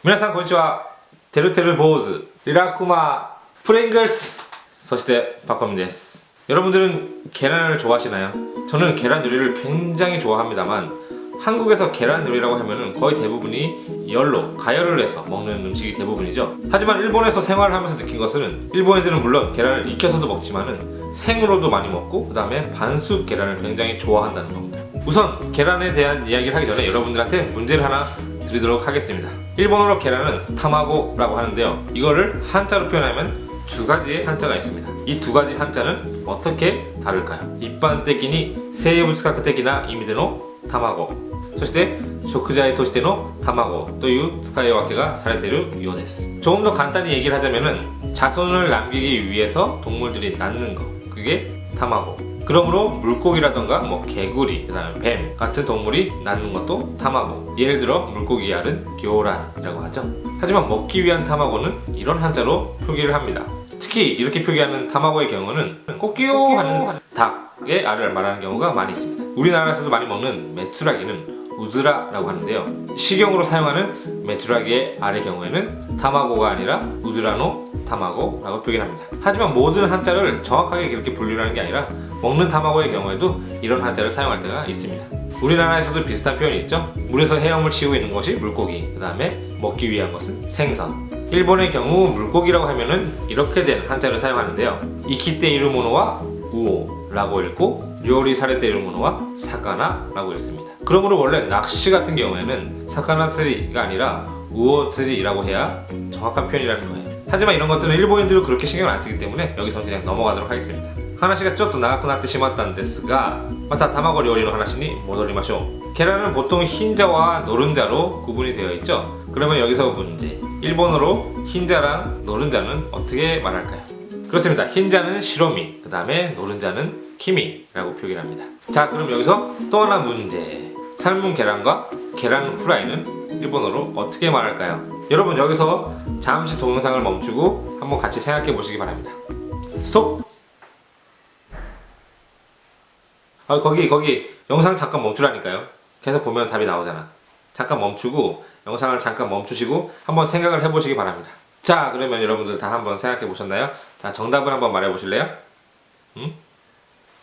皆さんこんにちは。てるてる坊主、リラクマ、프링글스, そしてパコミです。 여러분들은 계란을 좋아하시나요? 저는 계란 요리를 굉장히 좋아합니다만 한국에서 계란 요리라고 하면은 거의 대부분이 열로 가열을 해서 먹는 음식이 대부분이죠. 하지만 일본에서 생활을 하면서 느낀 것은 일본인들은 물론 계란을 익혀서도 먹지만은 생으로도 많이 먹고 그 다음에 반숙 계란을 굉장히 좋아한다는 겁니다. 우선 계란에 대한 이야기를 하기 전에 여러분들한테 문제를 하나 드리도록 하겠습니다. 일본어로 계란은 타마고라고 하는데요. 이거를 한자로 표현하면 두 가지의 한자가 있습니다. 이 두 가지 한자는 어떻게 다를까요? 일반的に生物学的な意味での卵、そして食材としての卵という使い分けがされているようです. 조금 더 간단히 얘기를 하자면은 자손을 남기기 위해서 동물들이 낳는 거, 그게 타마고. 그러므로 물고기라던가 개구리, 그다음에 뱀 같은 동물이 낳는 것도 타마고. 예를 들어 물고기 알은 교란이라고 하죠. 하지만 먹기 위한 타마고는 이런 한자로 표기를 합니다. 특히 이렇게 표기하는 타마고의 경우는 꼬끼요 하는 닭의 알을 말하는 경우가 많이 있습니다. 우리나라에서도 많이 먹는 메추라기는 우즈라라고 하는데요. 식용으로 사용하는 메추라기의 알의 경우에는 타마고가 아니라 우즈라노 타마고라고 표기합니다. 하지만 모든 한자를 정확하게 그렇게 분류를 하는 게 아니라 먹는 타마고의 경우에도 이런 한자를 사용할 때가 있습니다. 우리나라에서도 비슷한 표현이 있죠. 물에서 헤엄을 치고 있는 것이 물고기, 그 다음에 먹기 위한 것은 생선. 일본의 경우 물고기라고 하면은 이렇게 된 한자를 사용하는데요. 이키테 이루모노와 우오라고 읽고 요리 사레테 이루모노와 사카나라고 읽습니다. 그러므로 원래 낚시 같은 경우에는 사카나츠리가 아니라 우오츠리라고 해야 정확한 표현이라는 거예요. 하지만 이런 것들은 일본인들도 그렇게 신경을 안 쓰기 때문에 여기서 그냥 넘어가도록 하겠습니다. 話がちょっと長くなってしまったんですが、また卵料理の話に戻りましょう. 계란은 보통 흰자와 노른자로 구분이 되어 있죠. 그러면 여기서 문제. 일본어로 흰자랑 노른자는 어떻게 말할까요? 그렇습니다. 흰자는 시로미, 그 다음에 노른자는 키미라고 표기를 합니다. 자, 그럼 여기서 또 하나 문제. 삶은 계란과 계란 후라이는 일본어로 어떻게 말할까요? 여러분 여기서 잠시 동영상을 멈추고 한번 같이 생각해 보시기 바랍니다. 스톱! 거기 영상 잠깐 멈추라니까요. 계속 보면 답이 나오잖아. 잠깐 멈추고 영상을 잠깐 멈추시고 한번 생각을 해보시기 바랍니다. 자, 그러면 여러분들 다 한번 생각해 보셨나요? 자, 정답을 한번 말해 보실래요?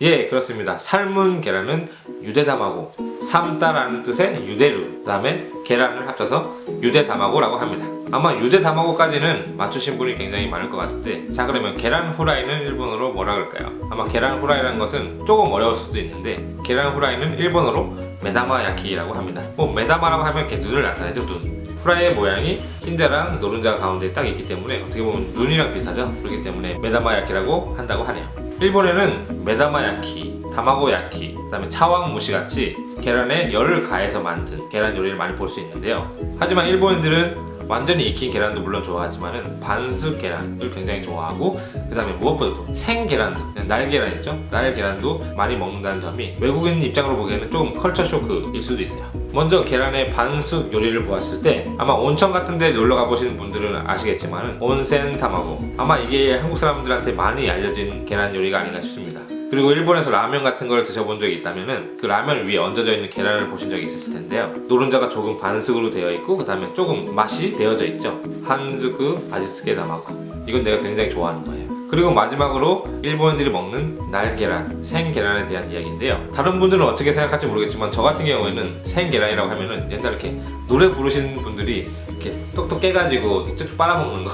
예, 그렇습니다. 삶은 계란은 유대다마고, 삶다라는 뜻의 유대루, 그 다음에 계란을 합쳐서 유대다마고라고 합니다. 아마 유대다마고까지는 맞추신 분이 굉장히 많을 것 같은데, 자, 그러면 계란 후라이는 일본어로 뭐라 그럴까요? 아마 계란 후라이라는 것은 조금 어려울 수도 있는데, 계란 후라이는 일본어로 메다마 야키라고 합니다. 메다마라고 하면 이렇게 눈을 나타내죠, 눈. 후라이의 모양이 흰자랑 노른자 가운데 딱 있기 때문에 어떻게 보면 눈이랑 비슷하죠. 그렇기 때문에 메다마 야키라고 한다고 하네요. 일본에는 메다마 야키, 다마고 야키, 그 다음에 차왕 무시 같이 계란에 열을 가해서 만든 계란 요리를 많이 볼 수 있는데요. 하지만 일본인들은 완전히 익힌 계란도 물론 좋아하지만은 반숙 계란을 굉장히 좋아하고, 그 다음에 무엇보다도 생계란, 날계란 있죠? 날계란도 많이 먹는다는 점이 외국인 입장으로 보기에는 조금 컬처 쇼크일 수도 있어요. 먼저 계란의 반숙 요리를 보았을 때 아마 온천 같은 데 놀러 가보시는 분들은 아시겠지만은 온센 타마고, 아마 이게 한국 사람들한테 많이 알려진 계란 요리가 아닌가 싶습니다. 그리고 일본에서 라면 같은 걸 드셔본 적이 있다면은 그 라면 위에 얹어져 있는 계란을 보신 적이 있을 텐데요. 노른자가 조금 반숙으로 되어 있고 그 다음에 조금 맛이 배어져 있죠. 한즈쿠 아지스케 다마고. 이건 내가 굉장히 좋아하는 거예요. 그리고 마지막으로 일본인들이 먹는 날계란, 생계란에 대한 이야기인데요. 다른 분들은 어떻게 생각할지 모르겠지만 저 같은 경우에는 생계란이라고 하면은 옛날에 이렇게 노래 부르시는 분들이 이렇게 똑똑 깨가지고 쭉쭉 빨아먹는 거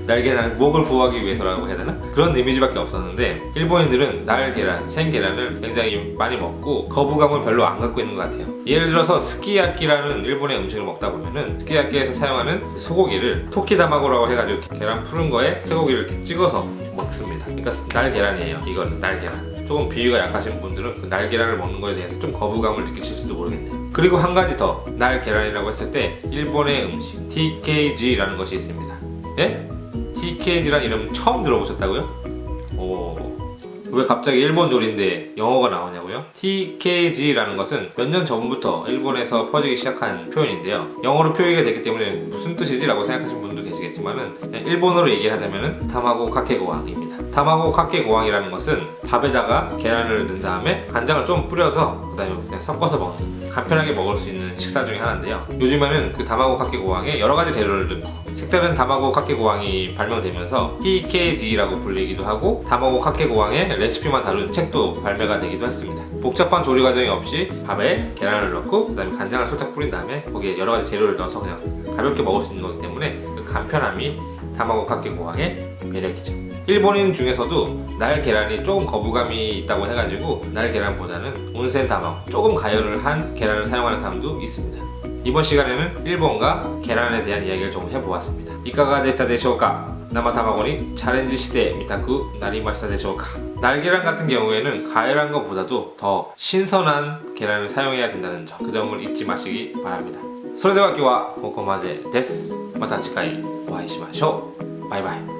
날계란, 목을 보호하기 위해서라고 해야 되나? 그런 이미지밖에 없었는데 일본인들은 날계란, 생계란을 굉장히 많이 먹고 거부감을 별로 안 갖고 있는 것 같아요. 예를 들어서 스키야키라는 일본의 음식을 먹다 보면은 스키야키에서 사용하는 소고기를 토키다마고라고 해가지고 계란 푸른 거에 쇠고기를 이렇게 찍어서 먹습니다. 그러니까 날계란이에요. 이거는 날계란. 조금 비위가 약하신 분들은 그 날계란을 먹는 거에 대해서 좀 거부감을 느끼실지도 모르겠네요. 그리고 한 가지 더, 날계란이라고 했을 때 일본의 음식 TKG라는 것이 있습니다. 예? TKG란 이름 처음 들어보셨다고요? 왜 갑자기 일본 요리인데 영어가 나오냐고요? TKG라는 것은 몇 년 전부터 일본에서 퍼지기 시작한 표현인데요. 영어로 표기가 됐기 때문에 무슨 뜻이지? 라고 생각하시는 분도 계시겠죠. 아시겠지만은 그냥 일본어로 얘기하자면은 타마고 카케 고항입니다. 타마고 카케 고항이라는 것은 밥에다가 계란을 넣은 다음에 간장을 좀 뿌려서 그다음에 그냥 섞어서 먹는 간편하게 먹을 수 있는 식사 중에 하나인데요. 요즘에는 그 타마고 카케 고항에 여러 가지 재료를 넣고 색다른 타마고 카케 고항이 발명되면서 TKG라고 불리기도 하고 타마고 카케 고항의 레시피만 다룬 책도 발매가 되기도 했습니다. 복잡한 조리 과정이 없이 밥에 계란을 넣고 그다음에 간장을 살짝 뿌린 다음에 거기에 여러 가지 재료를 넣어서 그냥 가볍게 먹을 수 있는 거기 때문에 그 간편함이 타마고 카케 고항의 매력이죠. 일본인 중에서도 날 계란이 조금 거부감이 있다고 해가지고 날 계란보다는 온센 타마고 조금 가열을 한 계란을 사용하는 사람도 있습니다. 이번 시간에는 일본과 계란에 대한 이야기를 좀 해보았습니다. 이카가 데시타 데쇼우까? 나마 타마고니 챌린지 시대에 미타쿠 나리마시타 데쇼우까? 날계란 같은 경우에는 가열한 것보다도 더 신선한 계란을 사용해야 된다는 점, 그 점을 잊지 마시기 바랍니다. それでは今日はここまでです。また次回お会いしましょう。バイバイ。